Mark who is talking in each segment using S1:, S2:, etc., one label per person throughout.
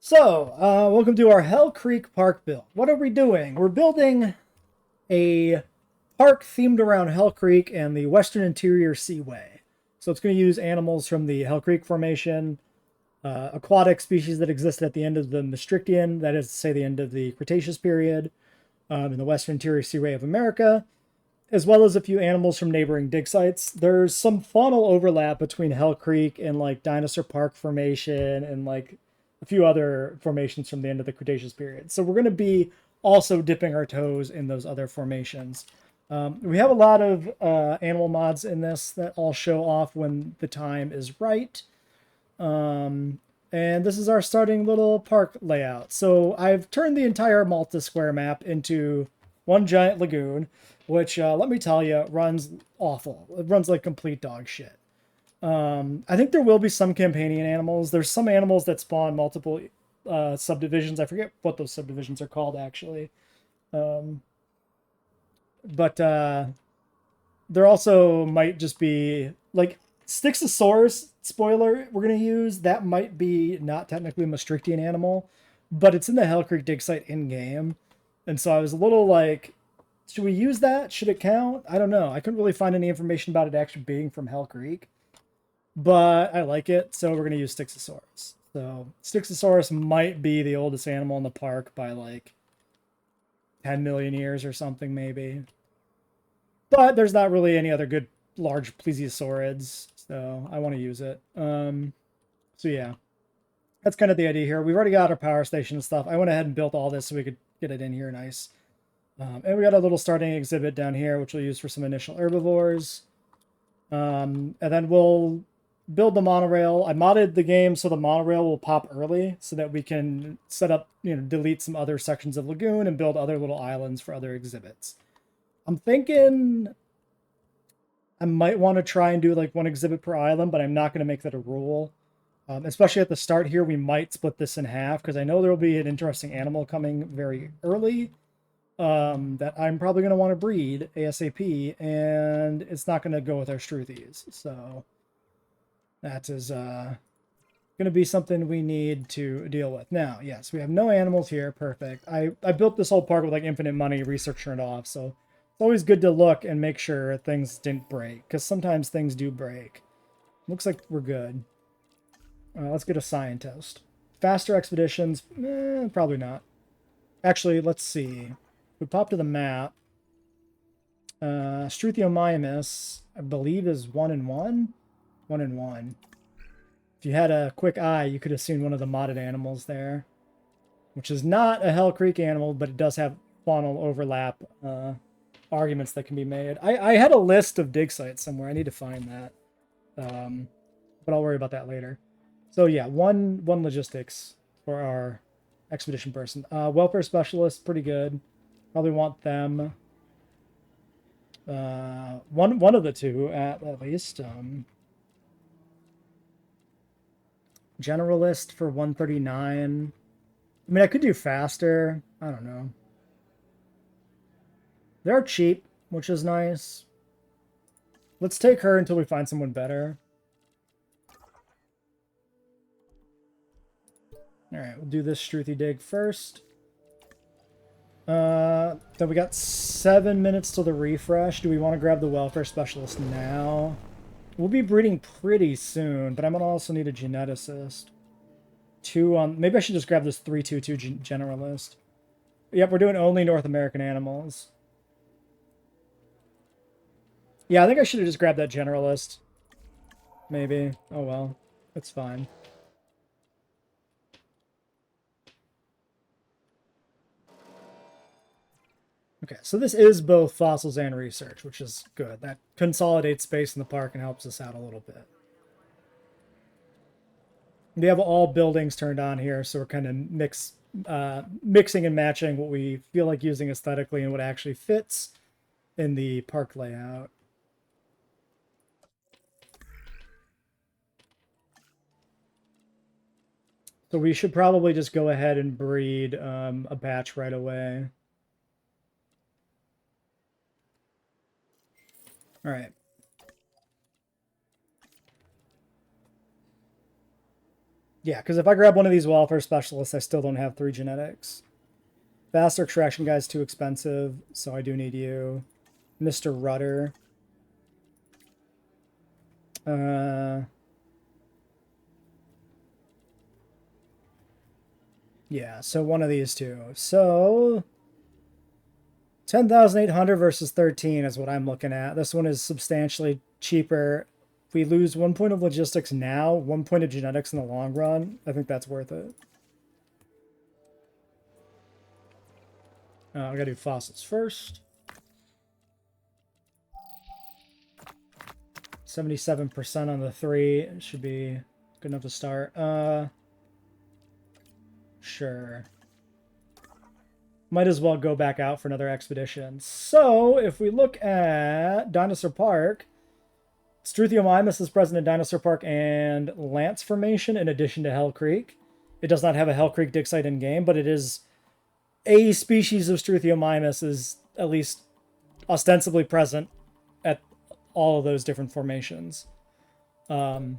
S1: Welcome to our Hell Creek Park build. What are we doing? We're building a park themed around Hell Creek and the Western Interior Seaway. So it's going to use animals from the Hell Creek Formation, aquatic species that existed at the end of the Maastrichtian, that is to say the end of the Cretaceous period, in the Western Interior Seaway of America, as well as a few animals from neighboring dig sites. There's some faunal overlap between Hell Creek and like Dinosaur Park Formation and like a few other formations from the end of the Cretaceous period. So we're going to be also dipping our toes in those other formations. We have a lot of animal mods in this that I'll show off when the time is right. And this is our starting little park layout. So I've turned the entire Malta square map into one giant lagoon, which, let me tell you, runs awful. It runs like complete dog shit. I think there will be some companion animals. There's some animals that spawn multiple subdivisions. I forget what those subdivisions are called, actually. But there also might just be, like, Styxosaurus, spoiler, we're going to use. That might be not technically a Maastrichtian animal, but it's in the Hell Creek dig site in-game. And so I was a little like, should we use that? Should it count? I don't know. I couldn't really find any information about it actually being from Hell Creek. But I like it, so we're going to use Styxosaurus. So Styxosaurus might be the oldest animal in the park by like 10 million years or something, maybe. But there's not really any other good large plesiosaurids, so I want to use it. So yeah, that's kind of the idea here. We've already got our power station and stuff. I went ahead and built all this so we could get it in here nice. And we got a little starting exhibit down here, which we'll use for some initial herbivores. And then we'll build the monorail. I modded the game so the monorail will pop early so that we can set up, delete some other sections of lagoon and build other little islands for other exhibits. I'm thinking I might want to try and do like one exhibit per island, but I'm not going to make that a rule. Especially at the start here, we might split this in half because I know there will be an interesting animal coming very early that I'm probably going to want to breed ASAP, and it's not going to go with our Struthies. So that is going to be something we need to deal with. Now, yes, we have no animals here. Perfect. I built this whole park with like infinite money, researching it off, so it's always good to look and make sure things didn't break, because sometimes things do break. Looks like we're good. Let's get a scientist. Faster expeditions? Probably not. Actually, let's see. We pop to the map. Struthiomimus, I believe, is 1 in 1. 1 in 1. If you had a quick eye, you could have seen one of the modded animals there, which is not a Hell Creek animal, but it does have faunal overlap arguments that can be made. I had a list of dig sites somewhere. I need to find that, but I'll worry about that later. So yeah, one logistics for our expedition person. Welfare specialist, pretty good. Probably want them. One of the two at least. Generalist for 139. I mean, I could do faster. I don't know. They're cheap, which is nice. Let's take her until we find someone better. Alright, we'll do this Struthi dig first. Then we got 7 minutes till the refresh. Do we want to grab the welfare specialist now? We'll be breeding pretty soon, but I'm going to also need a geneticist. Maybe I should just grab this 322 generalist. Yep, we're doing only North American animals. Yeah, I think I should have just grabbed that generalist. Maybe. Oh well. It's fine. Okay, so this is both fossils and research, which is good. That consolidates space in the park and helps us out a little bit. We have all buildings turned on here, so we're kind of mixing and matching what we feel like using aesthetically and what actually fits in the park layout. So we should probably just go ahead and breed a batch right away. All right. Yeah, because if I grab one of these welfare specialists, I still don't have 3 genetics. Faster extraction guy's too expensive, so I do need you. Mr. Rudder. Yeah, so one of these two. So 10,800 versus 13 is what I'm looking at. This one is substantially cheaper. If we lose 1 point of logistics now, 1 point of genetics in the long run, I think that's worth it. I gotta do fossils first. 77% on the 3. It should be good enough to start. Sure. Might as well go back out for another expedition. So, if we look at Dinosaur Park, Struthiomimus is present in Dinosaur Park and Lance Formation in addition to Hell Creek. It does not have a Hell Creek dig site in game, but it is a species of Struthiomimus is at least ostensibly present at all of those different formations. So,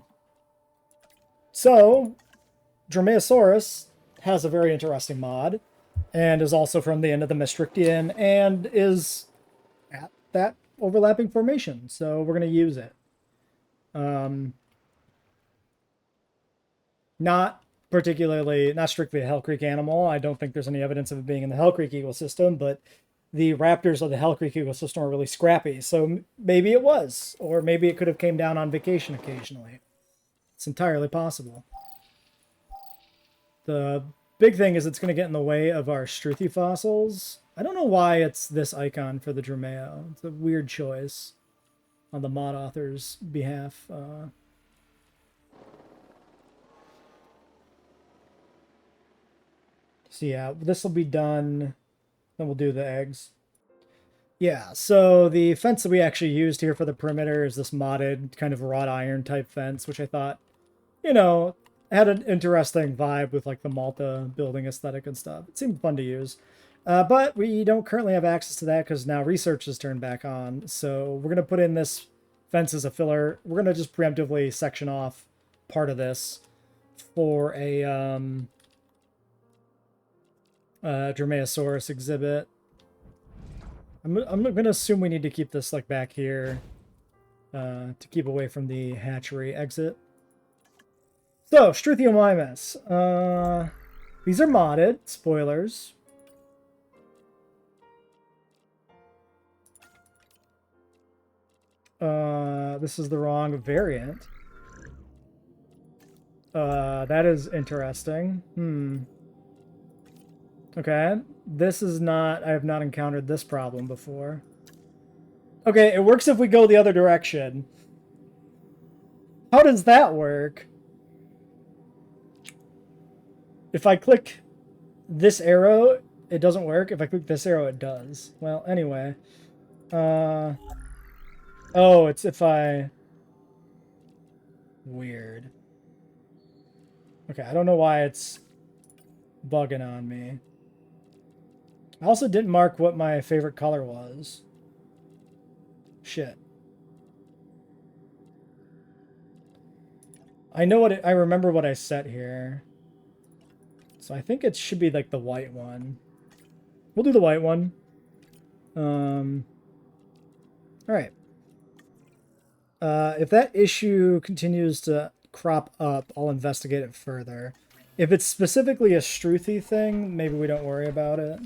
S1: Dromaeosaurus has a very interesting mod and is also from the end of the Maastrichtian and is at that overlapping formation. So we're going to use it. Not strictly a Hell Creek animal. I don't think there's any evidence of it being in the Hell Creek ecosystem, but the raptors of the Hell Creek ecosystem are really scrappy. So maybe it was, or maybe it could have came down on vacation occasionally. It's entirely possible. The big thing is it's going to get in the way of our Struthi fossils. I don't know why it's this icon for the Dromeo. It's a weird choice on the mod author's behalf. So yeah, this will be done. Then we'll do the eggs. Yeah, so the fence that we actually used here for the perimeter is this modded kind of wrought iron type fence, which I thought, you know, had an interesting vibe with like the Malta building aesthetic and stuff. It seemed fun to use. But we don't currently have access to that because now research is turned back on. So we're going to put in this fence as a filler. We're going to just preemptively section off part of this for a Dromaeosaurus exhibit. I'm going to assume we need to keep this like back here to keep away from the hatchery exit. So, Struthiomimus. These are modded. Spoilers. This is the wrong variant. That is interesting. Okay. This is not... I have not encountered this problem before. Okay, it works if we go the other direction. How does that work? If I click this arrow, it doesn't work. If I click this arrow, it does. Well, anyway. Oh, it's if I... Weird. Okay, I don't know why it's bugging on me. I also didn't mark what my favorite color was. Shit. I know what I remember what I set here. So I think it should be like the white one. We'll do the white one. All right. If that issue continues to crop up, I'll investigate it further. If it's specifically a Struthi thing, maybe we don't worry about it.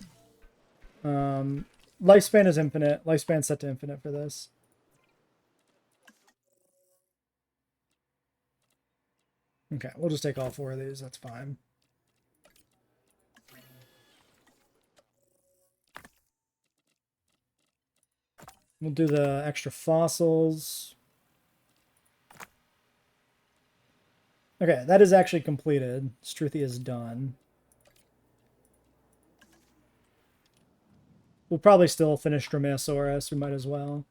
S1: Lifespan is infinite. Lifespan set to infinite for this. Okay, we'll just take all 4 of these. That's fine. We'll do the extra fossils. Okay, that is actually completed. Struthi is done. We'll probably still finish Dromaeosaurus. We might as well.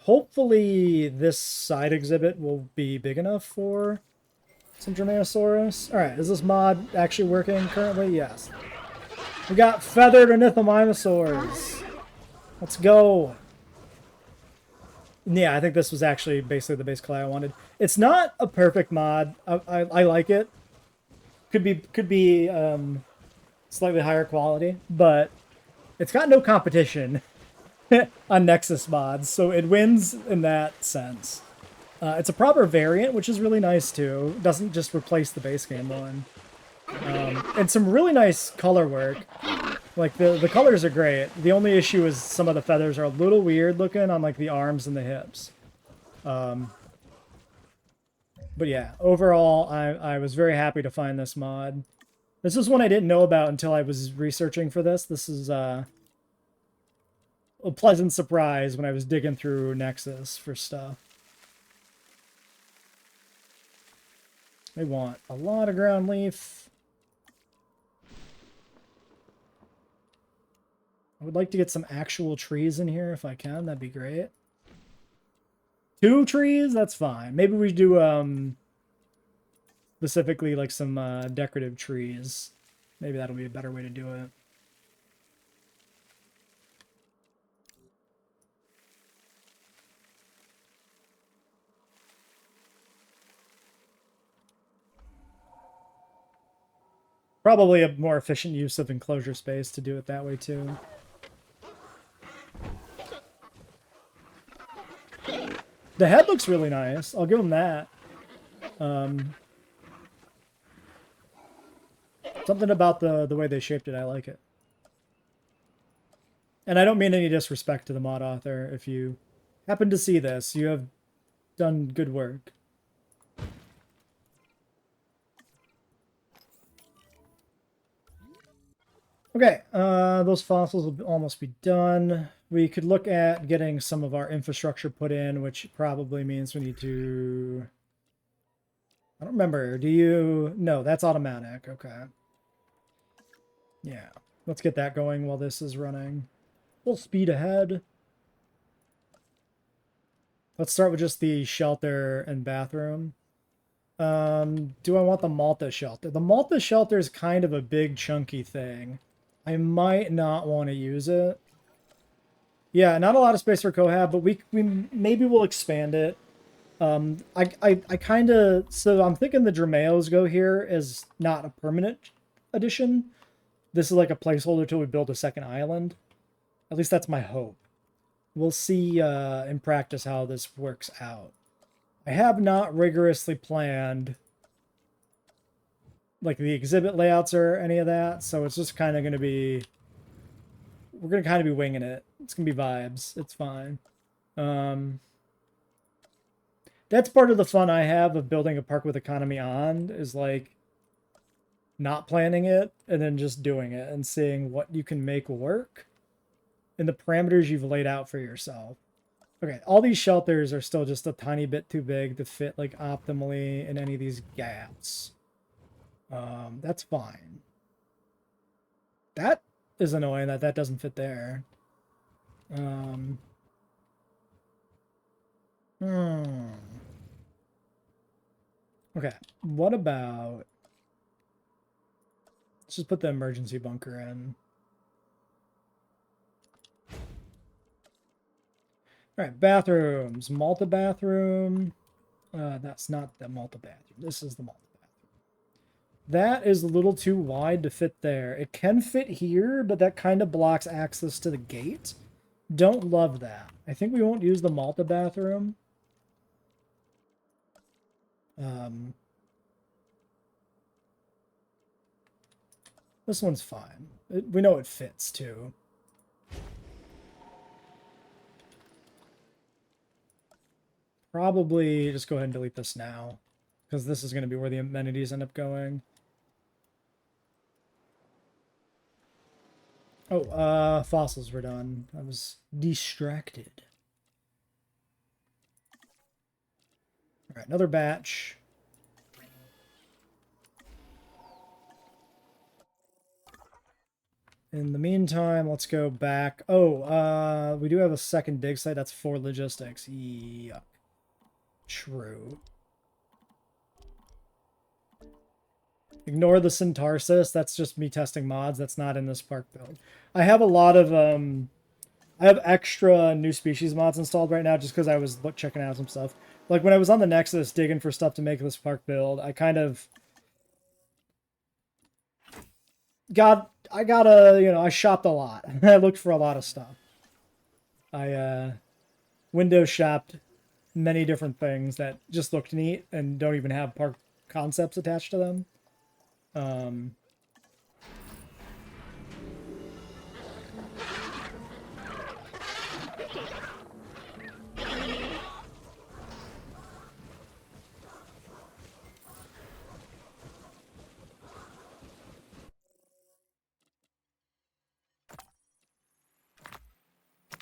S1: Hopefully this side exhibit will be big enough for some Dromaeosaurus. Alright, is this mod actually working currently? Yes. We got feathered Ornithomimosauria. Let's go. Yeah, I think this was actually basically the base color I wanted. It's not a perfect mod. I like it. Could be slightly higher quality, but it's got no competition on Nexus mods, so it wins in that sense. It's a proper variant, which is really nice too. It doesn't just replace the base game one. And some really nice color work. Like the colors are great. The only issue is some of the feathers are a little weird looking on like the arms and the hips. But yeah, overall, I was very happy to find this mod. This is one I didn't know about until I was researching for this. This is a pleasant surprise when I was digging through Nexus for stuff. They want a lot of ground leaf. I would like to get some actual trees in here if I can. That'd be great. 2 trees? That's fine. Maybe we do specifically like some decorative trees. Maybe that'll be a better way to do it. Probably a more efficient use of enclosure space to do it that way too. The head looks really nice. I'll give them that. Something about the way they shaped it, I like it. And I don't mean any disrespect to the mod author. If you happen to see this, you have done good work. Okay, those fossils will almost be done. We could look at getting some of our infrastructure put in, which probably means we need to... I don't remember. Do you... No, that's automatic. Okay. Yeah. Let's get that going while this is running. Full speed ahead. Let's start with just the shelter and bathroom. Do I want the Malta shelter? The Malta shelter is kind of a big, chunky thing. I might not want to use it. Yeah, not a lot of space for Cohab, but we maybe we'll expand it. I kind of... So I'm thinking the Dromaeos go here as not a permanent addition. This is like a placeholder till we build a second island. At least that's my hope. We'll see in practice how this works out. I have not rigorously planned like the exhibit layouts or any of that, so it's just kind of going to be... We're going to kind of be winging it. It's going to be vibes. It's fine. That's part of the fun I have of building a park with economy on, is like not planning it and then just doing it and seeing what you can make work in the parameters you've laid out for yourself. Okay, all these shelters are still just a tiny bit too big to fit like optimally in any of these gaps. That's fine. That is annoying that that doesn't fit there. Okay, what about... Let's just put the emergency bunker in. All right, bathrooms. Malta bathroom. That's not the Malta bathroom. This is the Malta bathroom. That is a little too wide to fit there. It can fit here, but that kind of blocks access to the gate. Don't love that. I think we won't use the Malta bathroom. This one's fine. We know it fits, too. Probably just go ahead and delete this now, because this is going to be where the amenities end up going. Oh, fossils were done. I was distracted. All right, another batch. In the meantime, let's go back. Oh, we do have a second dig site. That's for logistics. Yuck. True. Ignore the Syntarsis. That's just me testing mods. That's not in this park build. I have a lot of I have extra new species mods installed right now just because I was checking out some stuff. Like when I was on the Nexus digging for stuff to make this park build, I kind of I shopped a lot. I looked for a lot of stuff. I window shopped many different things that just looked neat and don't even have park concepts attached to them.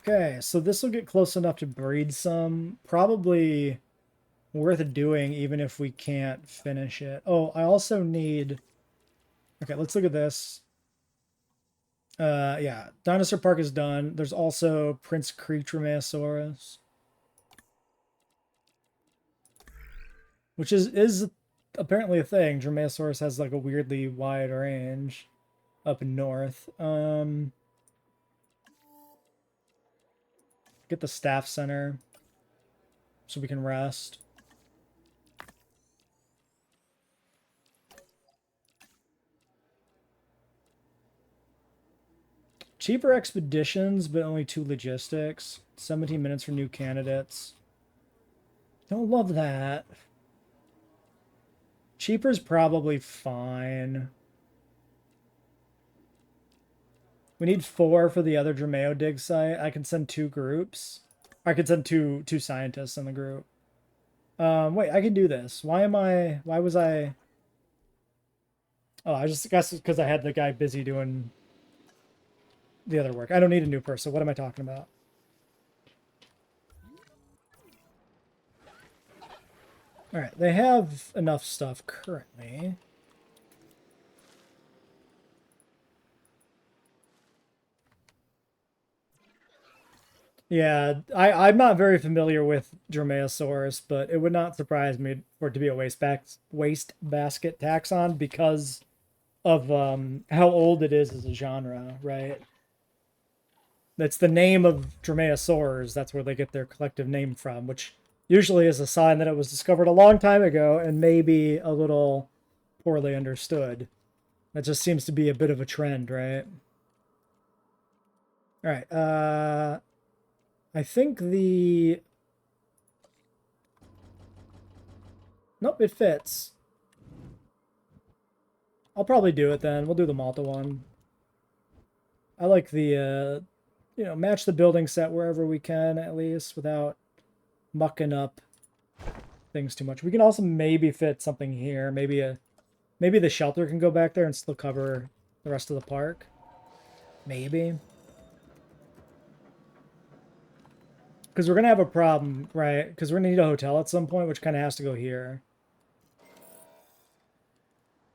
S1: Okay, so this will get close enough to breed some. Probably worth doing even if we can't finish it. Oh, I also need... Okay, let's look at this. Yeah, Dinosaur Park is done. There's also Prince Creek Dromaeosaurus, which is apparently a thing. Dromaeosaurus has like a weirdly wide range up north. Get the staff center so we can rest. Cheaper expeditions, but only 2 logistics. 17 minutes for new candidates. Don't love that. Cheaper's probably fine. We need 4 for the other Dromaeo dig site. I can send 2 groups. I could send two scientists in the group. Wait, I can do this. Why was I... Oh, I just guess because I had the guy busy doing the other work. I don't need a new person. What am I talking about? All right, they have enough stuff currently. Yeah, I'm not very familiar with Dromaeosaurus, but it would not surprise me for it to be a waste basket taxon because of how old it is as a genre, right? That's the name of Dromaeosaurs. That's where they get their collective name from, which usually is a sign that it was discovered a long time ago and maybe a little poorly understood. That just seems to be a bit of a trend, right? All right. I think the... Nope, it fits. I'll probably do it then. We'll do the Malta one. I like the, match the building set wherever we can, at least, without mucking up things too much. We can also maybe fit something here. Maybe the shelter can go back there and still cover the rest of the park. Maybe. Because we're going to have a problem, right? Because we're going to need a hotel at some point, which kind of has to go here.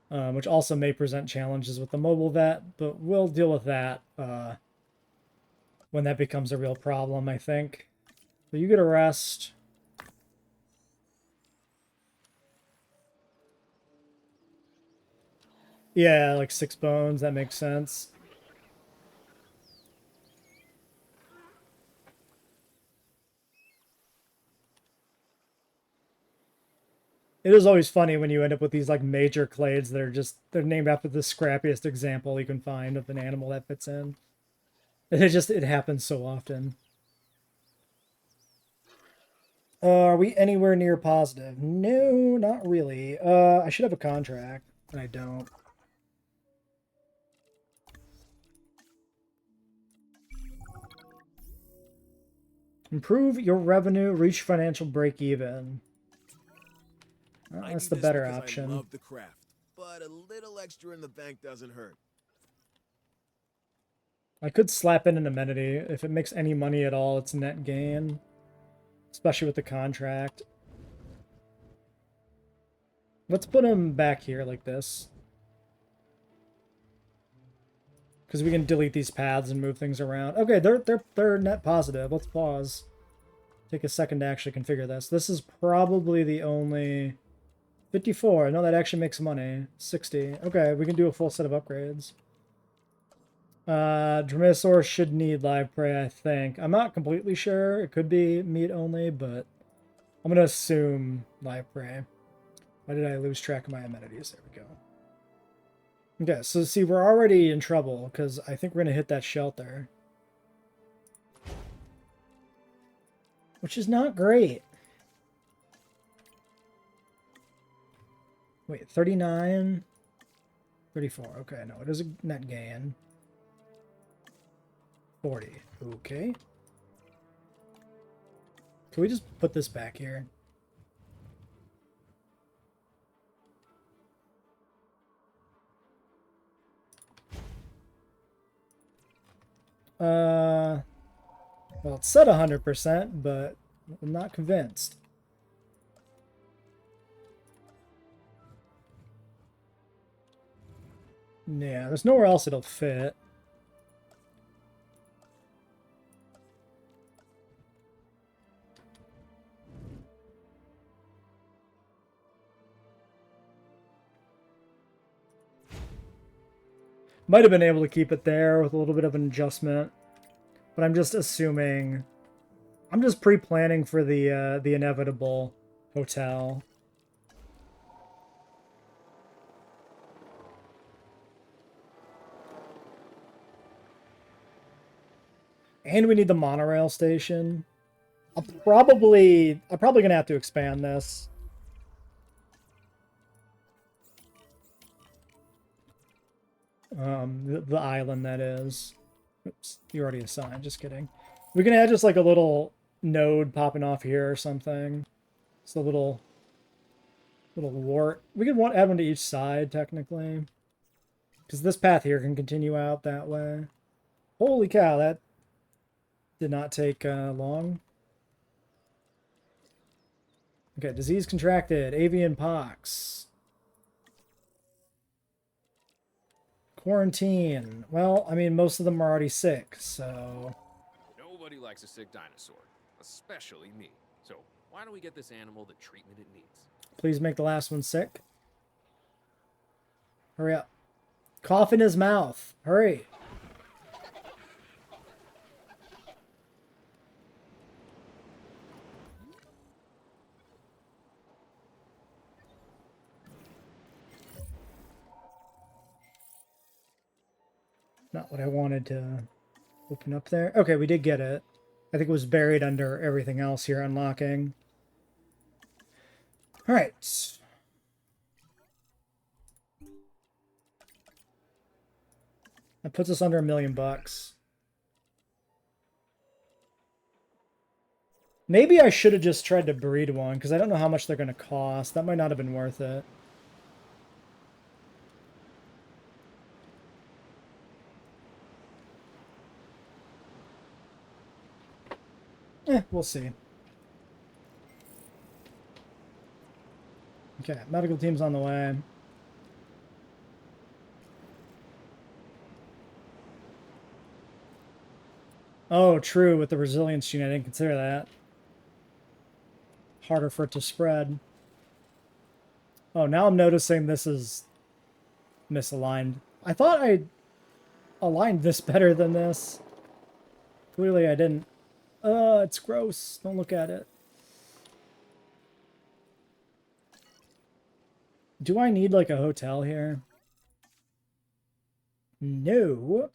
S1: Which also may present challenges with the mobile vet, but we'll deal with that when that becomes a real problem, I think. So you get a rest. Yeah, like 6 bones, that makes sense. It is always funny when you end up with these like major clades that are they're named after the scrappiest example you can find of an animal that fits in. It happens so often. Are we anywhere near positive? No, not really. I should have a contract, and I don't. Improve your revenue, reach financial break even. Well, that's the better option.
S2: I love the craft, but a little extra in the bank doesn't hurt.
S1: I could slap in an amenity. If it makes any money at all, it's net gain. Especially with the contract. Let's put them back here like this. Because we can delete these paths and move things around. Okay, they're net positive. Let's pause. Take a second to actually configure this. This is probably the only... 54. No, that actually makes money. 60. Okay, we can do a full set of upgrades. Dromaeosaurus should need live prey, I think. I'm not completely sure. It could be meat only, but I'm gonna assume live prey. Why did I lose track of my amenities? There we go. Okay, so see, we're already in trouble because I think we're gonna hit that shelter, which is not great. Wait, 39, 34. Okay, no, it is a net gain. 40. Okay. Can we just put this back here? Well, it said 100%, but I'm not convinced. Yeah, there's nowhere else it'll fit. Might have been able to keep it there with a little bit of an adjustment, but I'm just assuming. I'm just pre-planning for the inevitable hotel. And we need the monorail station. I'm probably gonna have to expand this. The island, that is. Oops, you already assigned, just kidding. We can add just like a little node popping off here or something. It's a little wart. We could add one to each side, technically. Because this path here can continue out that way. Holy cow, that did not take long. Okay, disease contracted, avian pox. Quarantine. Well, I mean, most of them are already sick, so...
S3: Nobody likes a sick dinosaur, especially me. So why don't we get this animal the treatment it needs?
S1: Please make the last one sick. Hurry up. Cough in his mouth. Hurry. Not what I wanted to open up there. Okay, we did get it. I think it was buried under everything else here, unlocking. All right. That puts us under $1 million. Maybe I should have just tried to breed one, because I don't know how much they're going to cost. That might not have been worth it. We'll see. Okay, medical team's on the way. Oh, true, with the resilience gene, I didn't consider that. Harder for it to spread. Oh, now I'm noticing this is misaligned. I thought I aligned this better than this. Clearly I didn't. It's gross. Don't look at it. Do I need like a hotel here? No.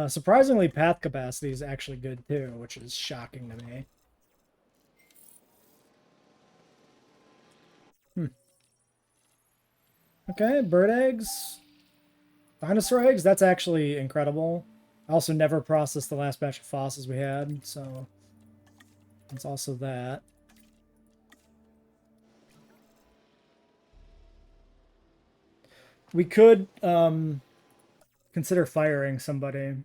S1: Surprisingly, path capacity is actually good too, which is shocking to me. Okay, bird eggs. Dinosaur eggs, that's actually incredible. I also never processed the last batch of fossils we had, so it's also that. We could consider firing somebody.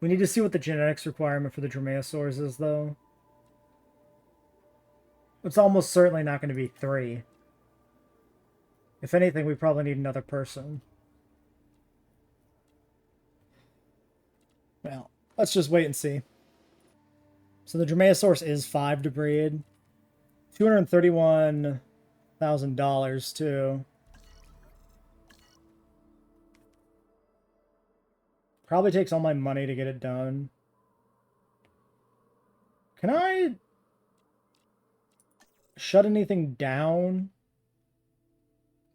S1: We need to see what the genetics requirement for the Dromaeosaurus is, though. It's almost certainly not going to be 3. If anything, we probably need another person. Well, let's just wait and see. So the Dromaeosaurus is 5 to breed. $231,000 too. Probably takes all my money to get it done. Can I shut anything down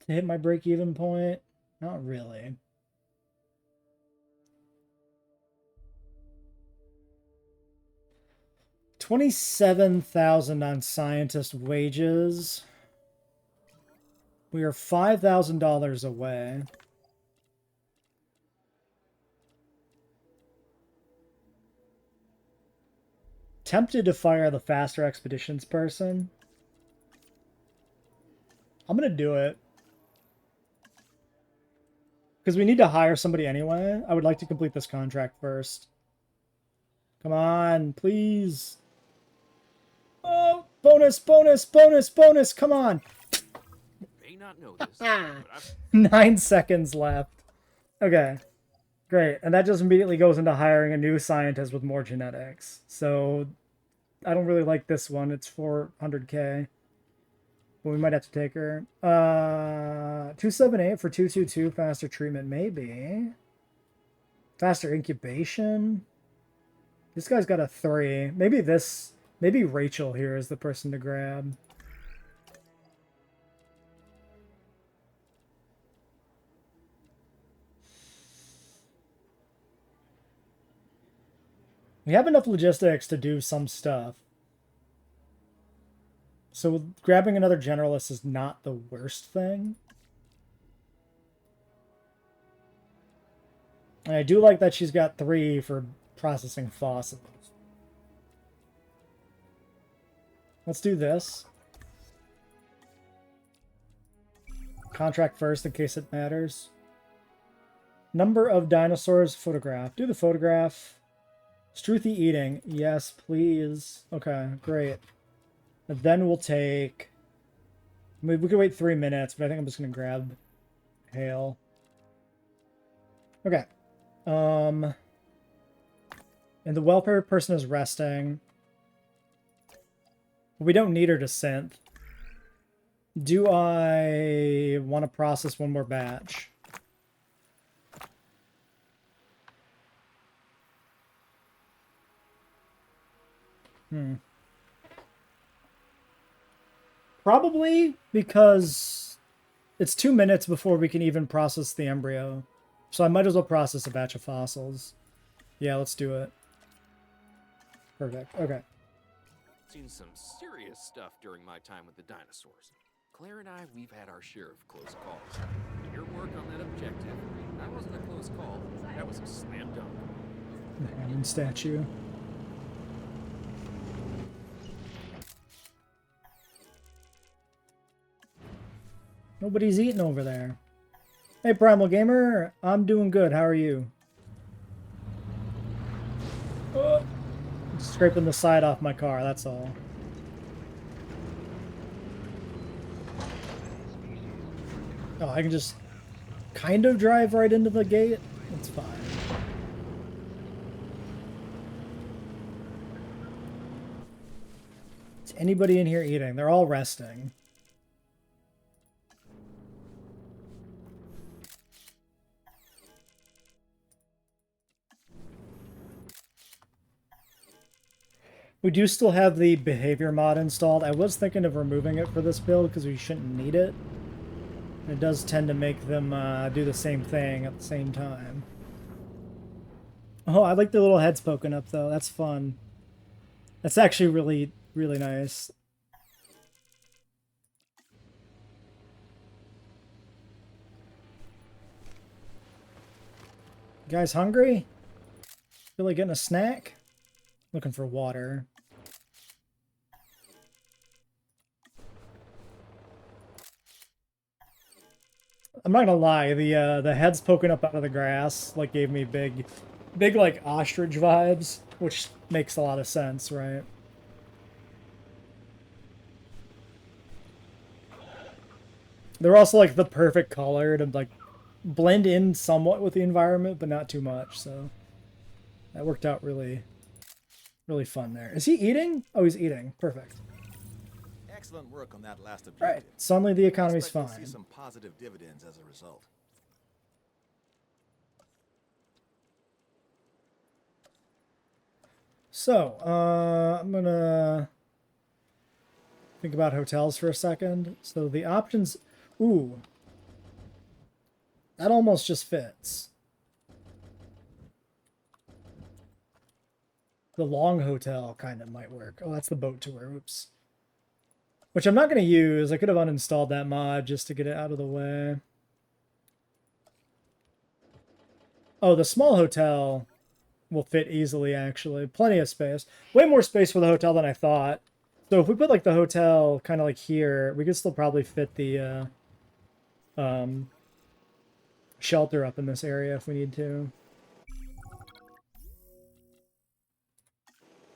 S1: to hit my break-even point? Not really. $27,000 on scientist wages. We are $5,000 away. Tempted to fire the faster expeditions person. I'm gonna do it. Because we need to hire somebody anyway. I would like to complete this contract first. Come on, please. Oh, bonus, bonus, bonus, bonus. Come on.
S3: May not know this, but I've
S1: 9 seconds left. Okay, great. And that just immediately goes into hiring a new scientist with more genetics. So I don't really like this one. It's 400k. But we might have to take her. 278 for 222 faster treatment, maybe. Faster incubation. This guy's got a 3. Maybe Rachel here is the person to grab. We have enough logistics to do some stuff. So grabbing another generalist is not the worst thing. And I do like that she's got 3 for processing fossils. Let's do this. Contract first in case it matters. Number of dinosaurs photographed. Do the photograph. Struthy eating. Yes, please. Okay, great. And then we'll take... I mean, we could wait 3 minutes, but I think I'm just going to grab Hail. Okay. And the welfare person is resting. We don't need her to synth. Do I want to process one more batch? Probably because it's 2 minutes before we can even process the embryo. So I might as well process a batch of fossils. Yeah, let's do it. Perfect. Okay.
S3: seen some serious stuff during my time with the dinosaurs. Claire and I, we've had our share of close calls. And your work on that objective, that wasn't a close call. That was a slam dunk.
S1: The Hammond statue. Nobody's eating over there. Hey, Primal Gamer. I'm doing good. How are you? Oh, scraping the side off my car, that's all. Oh, I can just kind of drive right into the gate? It's fine. Is anybody in here eating? They're all resting. We do still have the behavior mod installed. I was thinking of removing it for this build because we shouldn't need it. It does tend to make them do the same thing at the same time. Oh, I like the little heads poking up, though. That's fun. That's actually really, really nice. You guys hungry? Feel like getting a snack? Looking for water. I'm not gonna lie, the heads poking up out of the grass like gave me big like ostrich vibes, which makes a lot of sense, right? They're also like the perfect color to like blend in somewhat with the environment, but not too much, so that worked out really fun there. Is he eating? Oh, he's eating. Perfect.
S2: Excellent work on that last objective.
S1: Right. Suddenly the economy's
S2: Expect
S1: fine.
S2: to see some positive dividends as a result.
S1: So, I'm gonna think about hotels for a second. So the options, ooh, that almost just fits. The long hotel kind of might work. Oh, that's the boat tour. Oops. Which I'm not going to use. I could have uninstalled that mod just to get it out of the way. Oh, the small hotel will fit easily, actually. Plenty of space. Way more space for the hotel than I thought. So if we put like the hotel kind of like here, we could still probably fit the shelter up in this area if we need to.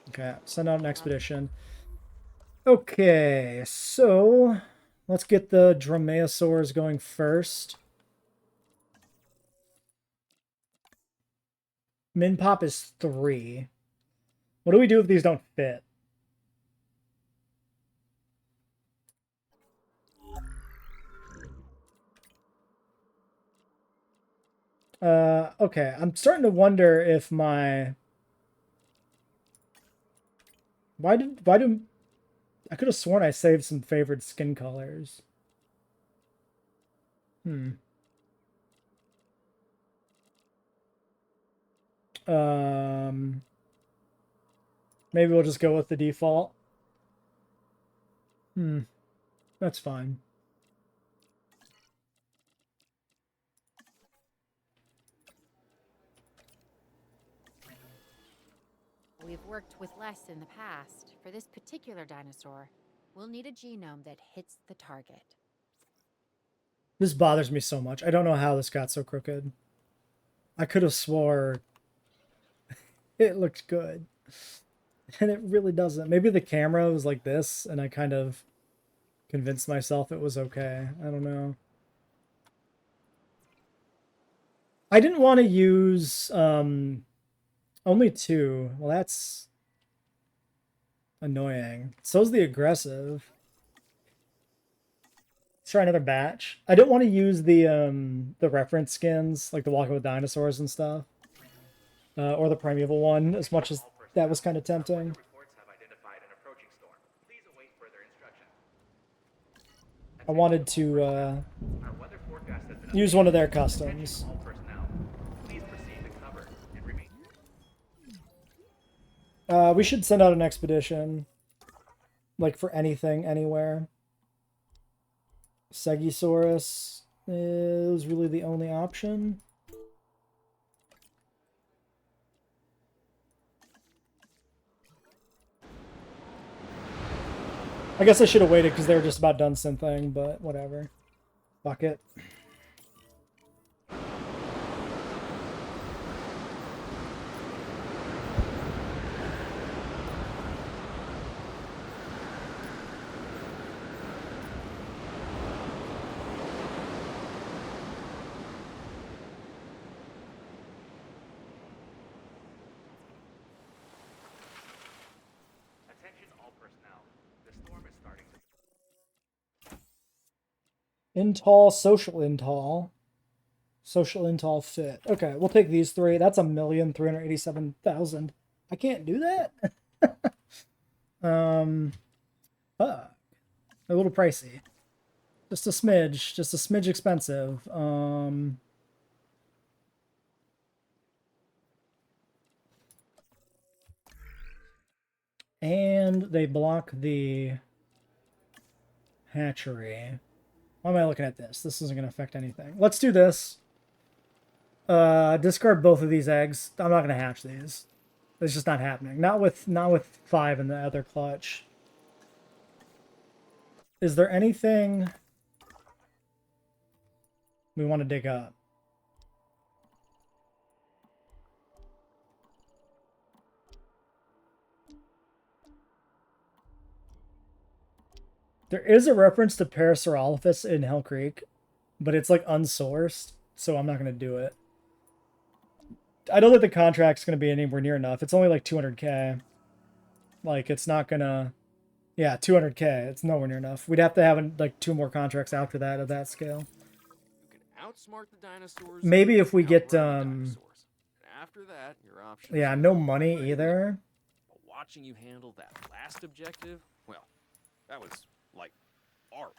S1: Okay, send out an expedition. Okay, so let's get the Dromaeosaurs going first. Min pop is 3. What do we do if these don't fit? Okay, I'm starting to wonder if my... Why do... I could have sworn I saved some favored skin colors. Um... Maybe we'll just go with the default. That's fine.
S4: We've worked with less in the past. For this particular dinosaur, we'll need a genome that hits the target.
S1: This bothers me so much. I don't know how this got so crooked. I could have swore it looked good. And it really doesn't. Maybe the camera was like this, and I kind of convinced myself it was okay. I don't know. I didn't want to use only 2. Well, that's annoying. So's the aggressive. Let's try another batch. I didn't want to use the reference skins, like the Walking with Dinosaurs and stuff. Or the Primeval one, as much as that was kind of tempting. I wanted to use one of their customs. We should send out an expedition. Like for anything, anywhere. Stegosaurus is really the only option. I guess I should have waited because they were just about done synthing, but whatever. Fuck it. Intall, social intall. Social intall fit. Okay, we'll take these 3. That's 1,387,000. I can't do that? Fuck. A little pricey. Just a smidge expensive. And they block the hatchery. Why am I looking at this? This isn't going to affect anything. Let's do this. Discard both of these eggs. I'm not going to hatch these. It's just not happening. Not with 5 in the other clutch. Is there anything we want to dig up? There is a reference to Parasaurolophus in Hell Creek, but it's like unsourced, so I'm not going to do it. I don't think the contract's going to be anywhere near enough. It's only like 200k. Like, it's not going to... Yeah, 200k. It's nowhere near enough. We'd have to have like 2 more contracts after that of that scale.
S3: You can outsmart the dinosaurs.
S1: Maybe if we get
S3: After that, your options
S1: yeah, no money either.
S3: watching you handle that last objective, well, that was like art.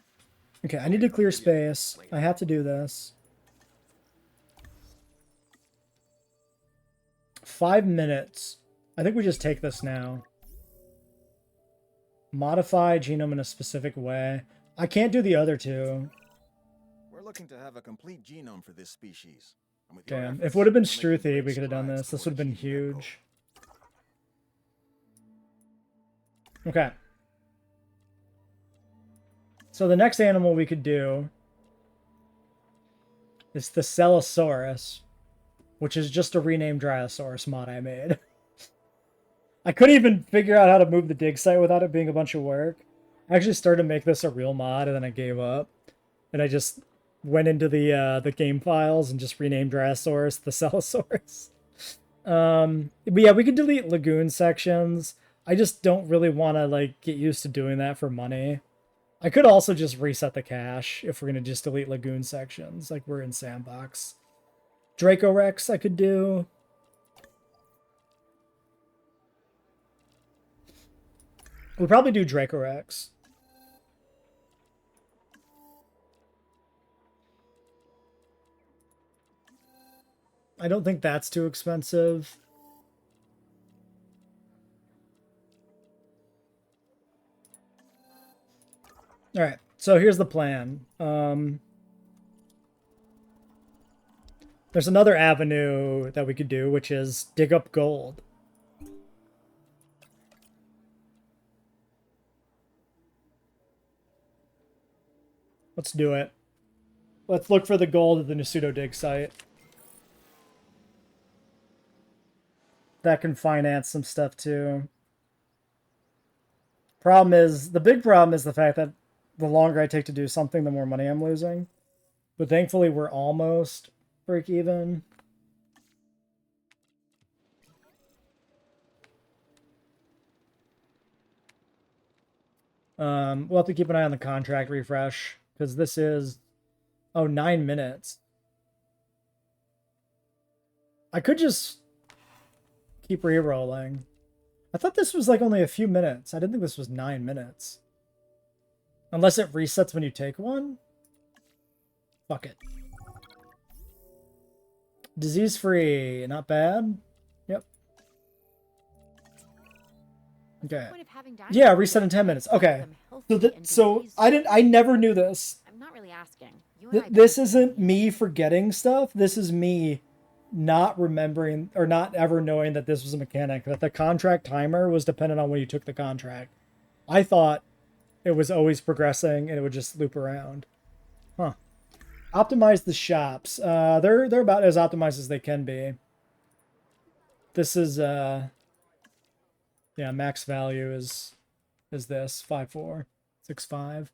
S1: Okay, I need to clear space. I have to do this. 5 minutes. I think we just take this now. Modify genome in a specific way. I can't do the other two.
S2: We're looking to have a complete genome for this species. And with your
S1: Damn. If
S2: efforts,
S1: it would have been
S2: we're making
S1: Struthy,
S2: great
S1: we could have done
S2: strides
S1: this. This
S2: toward
S1: would have been
S2: achieving that goal.
S1: huge. Okay. So the next animal we could do is the Celosaurus, which is just a renamed Dryosaurus mod I made. I couldn't even figure out how to move the dig site without it being a bunch of work. I actually started to make this a real mod, and then I gave up. And I just went into the game files and just renamed Dryosaurus the Celosaurus. But yeah, we could delete lagoon sections. I just don't really want to like get used to doing that for money. I could also just reset the cache if we're going to just delete lagoon sections, like we're in Sandbox. Dracorex I could do. We'll probably do Dracorex. I don't think that's too expensive. All right, so here's the plan. There's another avenue that we could do, which is dig up gold. Let's do it. Let's look for the gold at the Nasuto dig site. That can finance some stuff too. The big problem is the fact that the longer I take to do something, the more money I'm losing. But thankfully, we're almost break even. We'll have to keep an eye on the contract refresh, because this is, 9 minutes. I could just keep re-rolling. I thought this was like only a few minutes. I didn't think this was 9 minutes. Unless it resets when you take one? Fuck it. Disease-free, not bad. Yep. Okay. Yeah, reset in 10 minutes. Okay. So I never knew this.
S4: I'm not really asking.
S1: This isn't me forgetting stuff. This is me not remembering or not ever knowing that this was a mechanic, that the contract timer was dependent on when you took the contract. I thought it was always progressing and it would just loop around. Huh. Optimize the shops. They're about as optimized as they can be. This is yeah, max value is this 5465.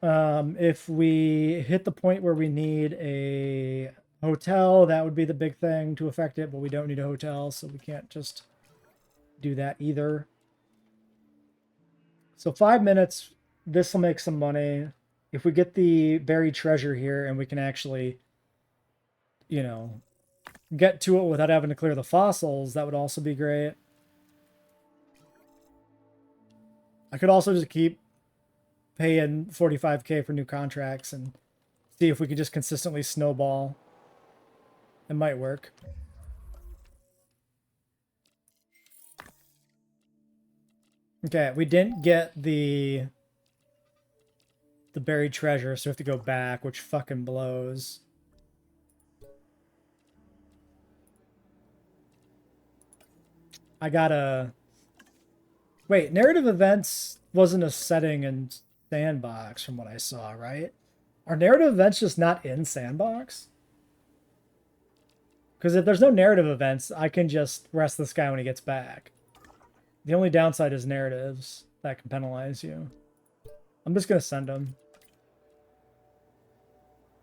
S1: If we hit the point where we need a hotel, that would be the big thing to affect it, but we don't need a hotel, so we can't just do that either. So 5 minutes, this will make some money. If we get the buried treasure here and we can actually, you know, get to it without having to clear the fossils, that would also be great. I could also just keep paying 45k for new contracts and see if we could just consistently snowball. It might work. Okay, we didn't get the buried treasure, so we have to go back, which fucking blows. I gotta... Wait, narrative events wasn't a setting in Sandbox from what I saw, right? Are narrative events just not in Sandbox? Because if there's no narrative events, I can just rest this guy when he gets back. The only downside is narratives that can penalize you. I'm just going to send them.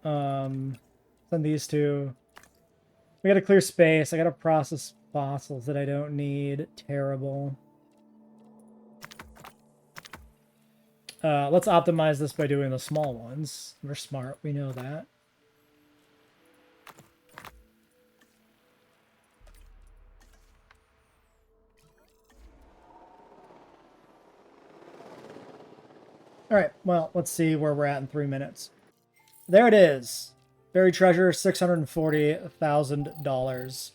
S1: Send these two. We got to clear space. I got to process fossils that I don't need. Terrible. Let's optimize this by doing the small ones. We're smart. We know that. Alright, well, let's see where we're at in 3 minutes. There it is. Buried treasure, $640,000.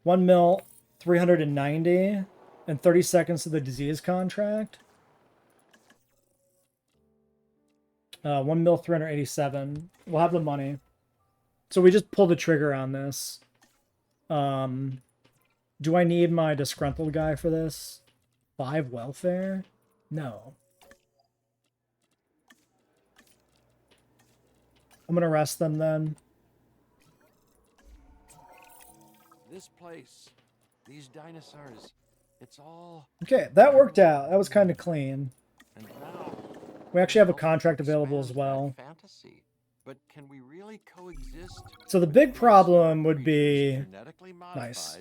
S1: 1 mil, 390, and 30 seconds to the disease contract. 1 mil, 387. We'll have the money. So we just pull the trigger on this. Do I need my disgruntled guy for this? 5 welfare? No. I'm gonna arrest them then.
S3: This place, these dinosaurs, it's all...
S1: Okay, that worked out. That was kind of clean.
S3: And now...
S1: We actually have a contract available as well.
S3: Fantasy. But can we really coexist?
S1: So the big problem would be... Nice.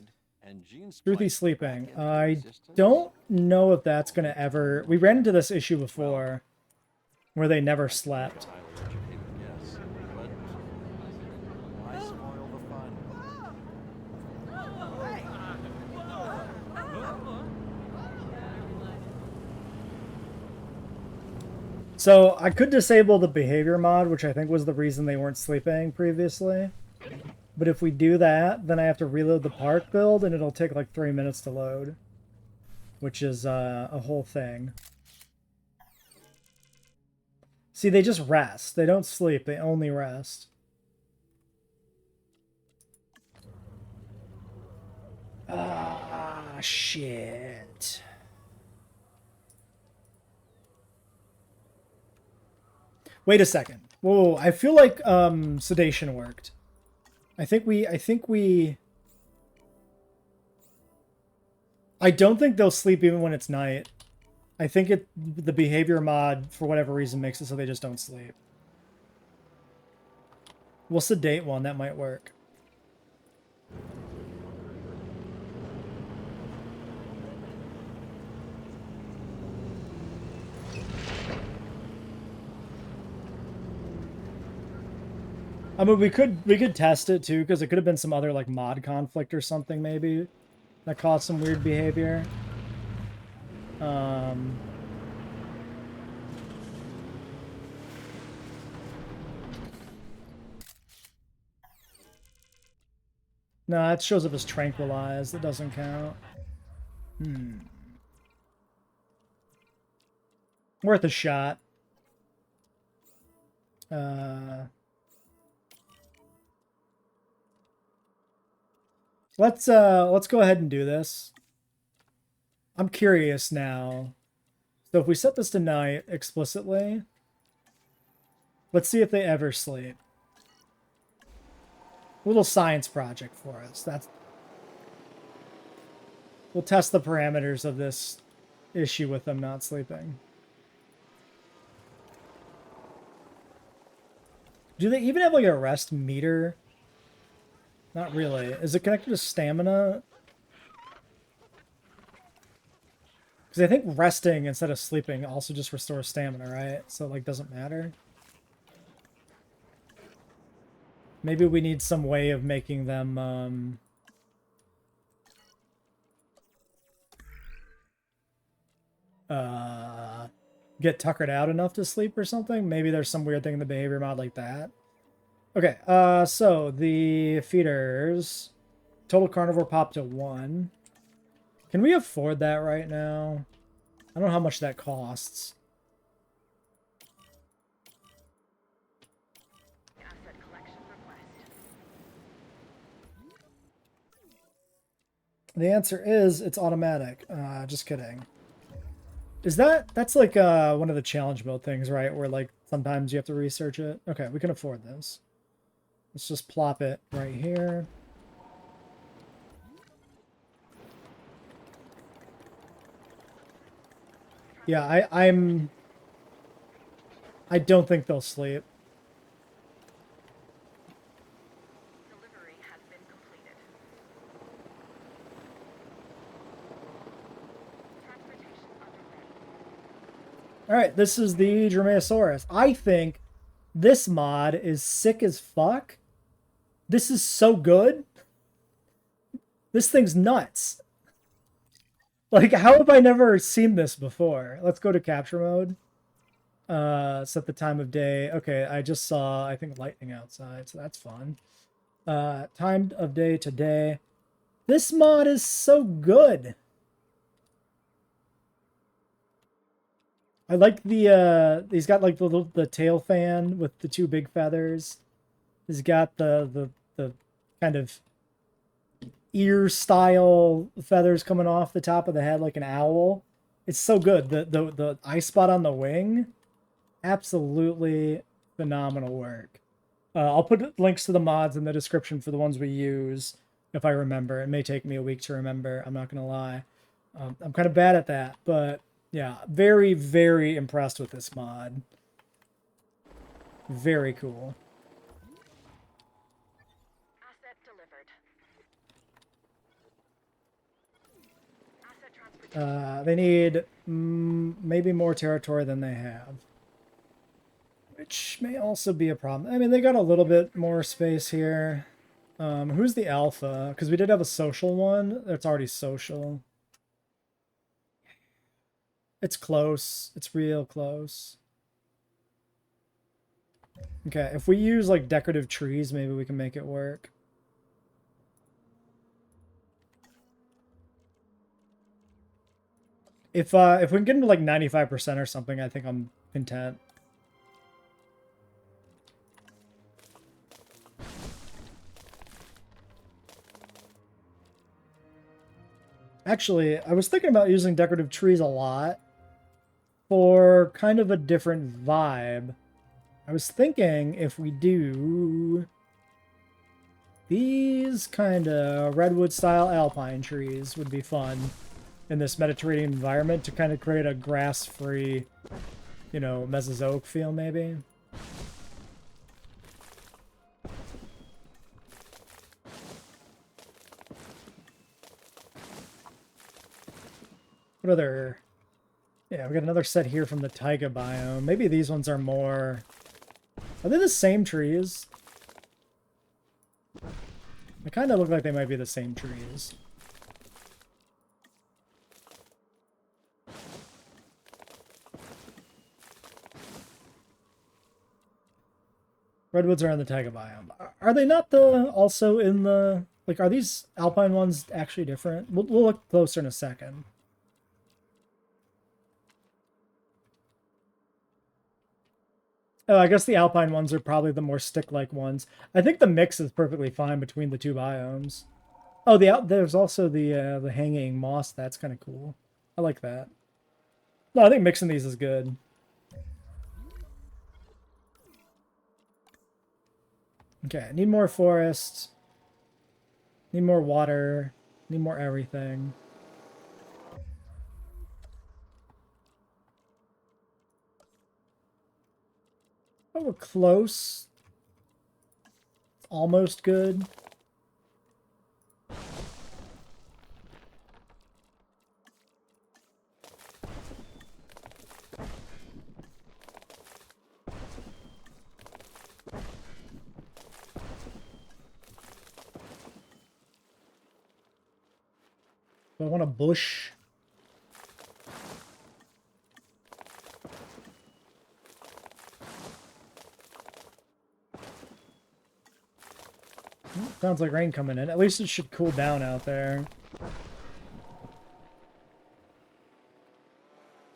S1: Struthy sleeping. I don't know if that's going to ever... We ran into this issue before, where they never slept. So I could disable the behavior mod, which I think was the reason they weren't sleeping previously. But if we do that, then I have to reload the park build, and it'll take like 3 minutes to load. Which is a whole thing. See, they just rest. They don't sleep, they only rest. Ah, shit. Wait a second. Whoa, I feel like sedation worked. I don't think they'll sleep even when it's night. I think the behavior mod, for whatever reason, makes it so they just don't sleep. We'll sedate one, that might work. I mean, we could test it too, because it could have been some other like mod conflict or something maybe that caused some weird behavior. No, that shows up as tranquilized. It doesn't count. Worth a shot. Let's go ahead and do this. I'm curious now. So if we set this to night explicitly, let's see if they ever sleep. A little science project for us. We'll test the parameters of this issue with them not sleeping. Do they even have like a rest meter? Not really. Is it connected to stamina? Because I think resting instead of sleeping also just restores stamina, right? So it like doesn't matter. Maybe we need some way of making them get tuckered out enough to sleep or something. Maybe there's some weird thing in the behavior mod like that. Okay, so the feeders, total carnivore pop to 1. Can we afford that right now? I don't know how much that costs. The answer is it's automatic. Just kidding. Is that's like one of the challenge mode things, right? Where like sometimes you have to research it. Okay, we can afford this. Let's just plop it right here. Yeah, I don't think they'll sleep.
S5: Delivery has been completed. Transportation underway.
S1: All right, this is the Dromaeosaurus. I think this mod is sick as fuck. This is so good. This thing's nuts. Like, how have I never seen this before? Let's go to capture mode. Set the time of day. Okay, I just saw, I think, lightning outside, so that's fun. Time of day today. This mod is so good. I like the, he's got like the tail fan with the two big feathers. He's got the kind of ear style feathers coming off the top of the head like an owl. It's so good. The eye spot on the wing, absolutely phenomenal work. I'll put links to the mods in the description for the ones we use if I remember. It may take me a week to remember, I'm not gonna lie. I'm kind of bad at that, but yeah, very, very impressed with this mod. Very cool.
S5: Asset delivered. Asset transportation.
S1: They need maybe more territory than they have, which may also be a problem. I mean, they got a little bit more space here. Who's the alpha? Because we did have a social one. That's already social. It's close. It's real close. Okay, if we use like decorative trees, maybe we can make it work. If we can get into like 95% or something, I think I'm content. Actually, I was thinking about using decorative trees a lot for kind of a different vibe. I was thinking if we do these kind of redwood style alpine trees would be fun in this Mediterranean environment to kind of create a grass-free, you know, Mesozoic feel maybe. What other... Yeah, we got another set here from the taiga biome. Maybe these ones are more... Are they the same trees? They kind of look like they might be the same trees. Redwoods are in the taiga biome. Are they not also in the... Like, are these alpine ones actually different? We'll look closer in a second. Oh, I guess the alpine ones are probably the more stick-like ones. I think the mix is perfectly fine between the two biomes. Oh, there's also the hanging moss. That's kind of cool. I like that. No, I think mixing these is good. Okay, need more forest. Need more water. Need more everything. Oh, we're close. It's almost good. Do I want a bush? Sounds like rain coming in. At least it should cool down out there.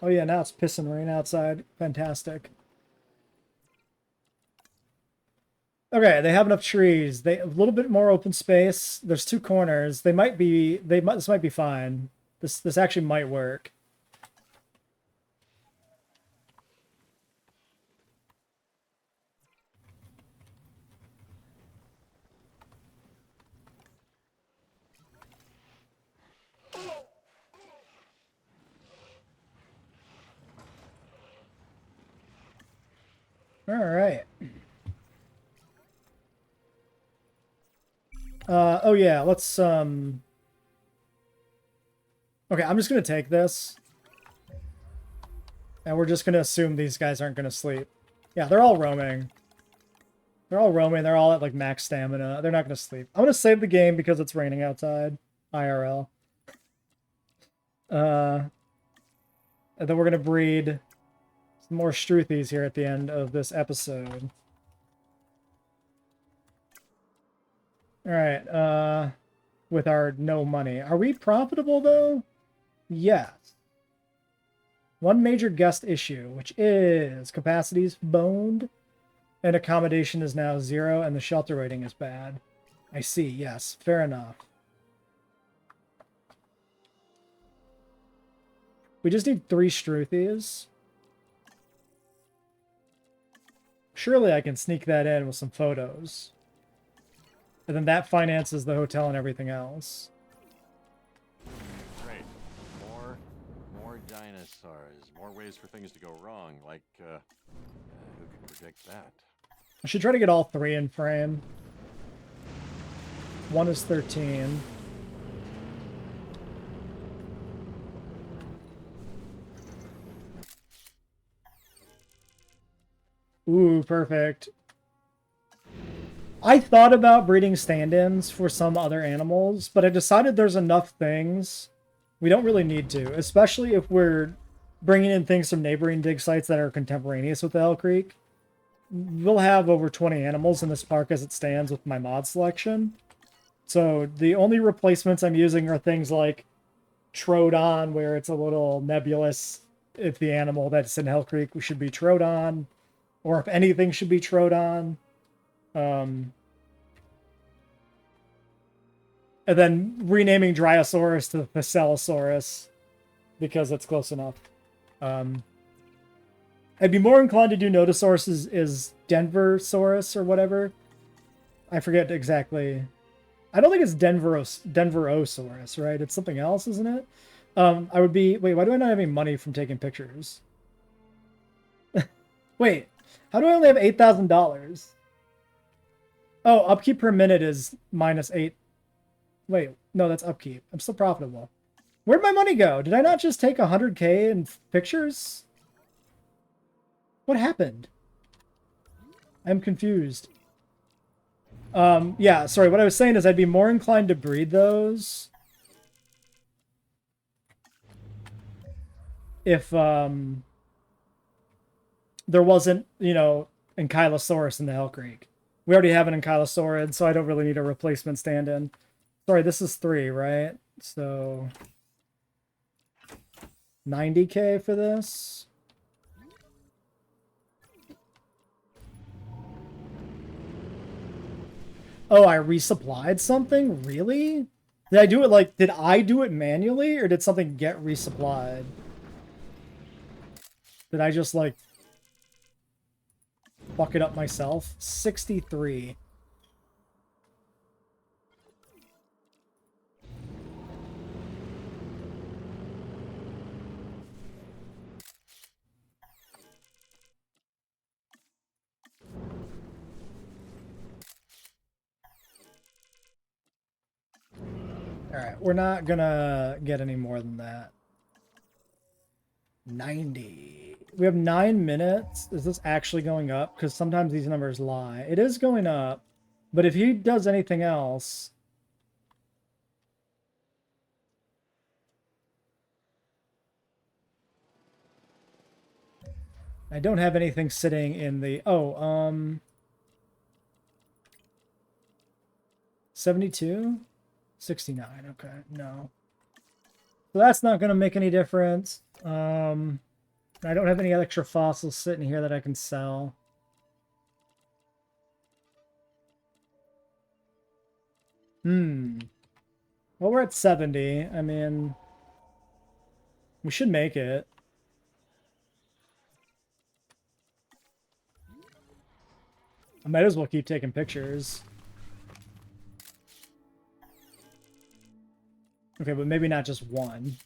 S1: Oh yeah, now it's pissing rain outside. Fantastic. Okay, they have enough trees. They a little bit more open space. There's two corners. This might be fine. This actually might work. All right. Oh yeah, let's okay, I'm just gonna take this. And we're just gonna assume these guys aren't gonna sleep. Yeah, they're all roaming. They're all roaming, they're all at like max stamina. They're not gonna sleep. I'm gonna save the game because it's raining outside. IRL. And then we're gonna breed Some more Struthies here at the end of this episode. Alright, with our no money. Are we profitable, though? Yes. One major guest issue, which is capacities boned, and accommodation is now 0, and the shelter rating is bad. I see, yes. Fair enough. We just need 3 Struthies. Surely I can sneak that in with some photos. And then that finances the hotel and everything else.
S6: Great. More dinosaurs. More ways for things to go wrong. Like, who can predict that?
S1: I should try to get all 3 in frame. 1 is 13. Ooh, perfect. I thought about breeding stand-ins for some other animals, but I decided there's enough things. We don't really need to, especially if we're bringing in things from neighboring dig sites that are contemporaneous with the Hell Creek. We'll have over 20 animals in this park as it stands with my mod selection. So the only replacements I'm using are things like Troodon, where it's a little nebulous if the animal that's in Hell Creek should be Troodon, or if anything should be Troodon. And then renaming Dryosaurus to Thescelosaurus because it's close enough. I'd be more inclined to do Notosaurus is Denverosaurus or whatever. I forget exactly. I don't think it's Denverosaurus, right? It's something else, isn't it? I would be... Wait, why do I not have any money from taking pictures? Wait, how do I only have $8,000? Oh, upkeep per minute is -8. Wait, no, that's upkeep. I'm still profitable. Where'd my money go? Did I not just take 100K in pictures? What happened? I'm confused. Yeah, sorry, what I was saying is I'd be more inclined to breed those if there wasn't, you know, Ankylosaurus in the Hell Creek. We already have an Ankylosaurid, so I don't really need a replacement stand-in. Sorry, this is 3, right? So 90K for this. Oh, I resupplied something? Really? Did I do it manually, or did something get resupplied? Did I just, like, fuck it up myself? 63. Alright, we're not gonna get any more than that. 90. We have 9 minutes. Is this actually going up? Because sometimes these numbers lie. It is going up. But if he does anything else... I don't have anything sitting in the... Oh, 72? 69, okay, no. So that's not going to make any difference. I don't have any extra fossils sitting here that I can sell. Well, we're at 70. I mean, we should make it. I might as well keep taking pictures. Okay, but maybe not just one.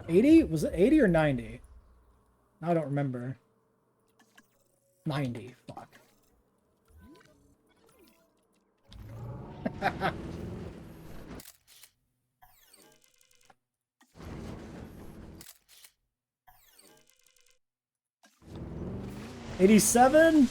S1: $80? Was it 80 or 90? I don't remember. 90. Fuck. $87?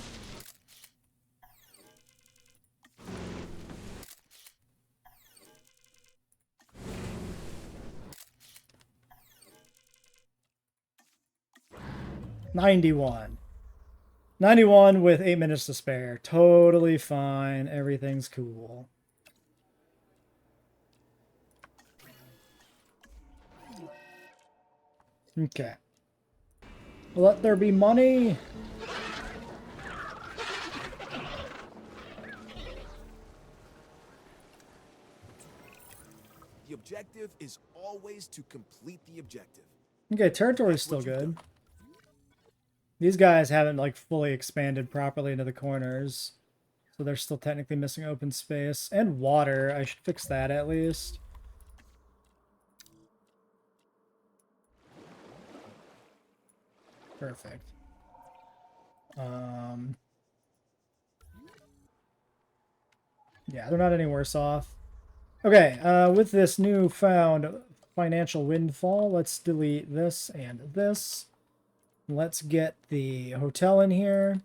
S1: 91. 91 with 8 minutes to spare. Totally fine. Everything's cool. Okay. Let there be money.
S7: The objective is always to complete the objective.
S1: Okay, territory's still good. These guys haven't like fully expanded properly into the corners. So they're still technically missing open space. And water. I should fix that at least. Perfect. Yeah, they're not any worse off. Okay, with this newfound financial windfall, let's delete this and this. Let's get the hotel in here.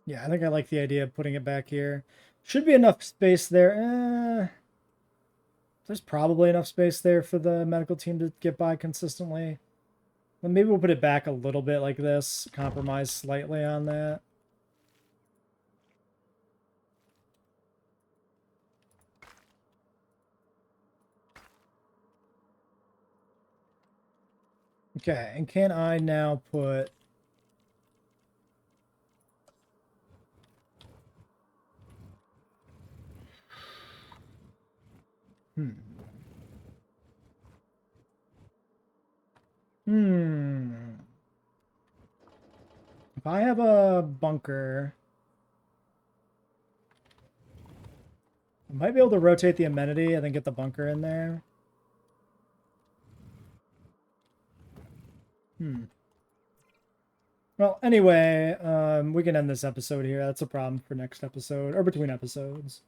S1: Yeah, I think I like the idea of putting it back here. Should be enough space there. There's probably enough space there for the medical team to get by consistently. Well, maybe we'll put it back a little bit like this. Compromise slightly on that. Okay, and can I now put... If I have a bunker, I might be able to rotate the amenity and then get the bunker in there. Well, anyway, we can end this episode here. That's a problem for next episode, or between episodes.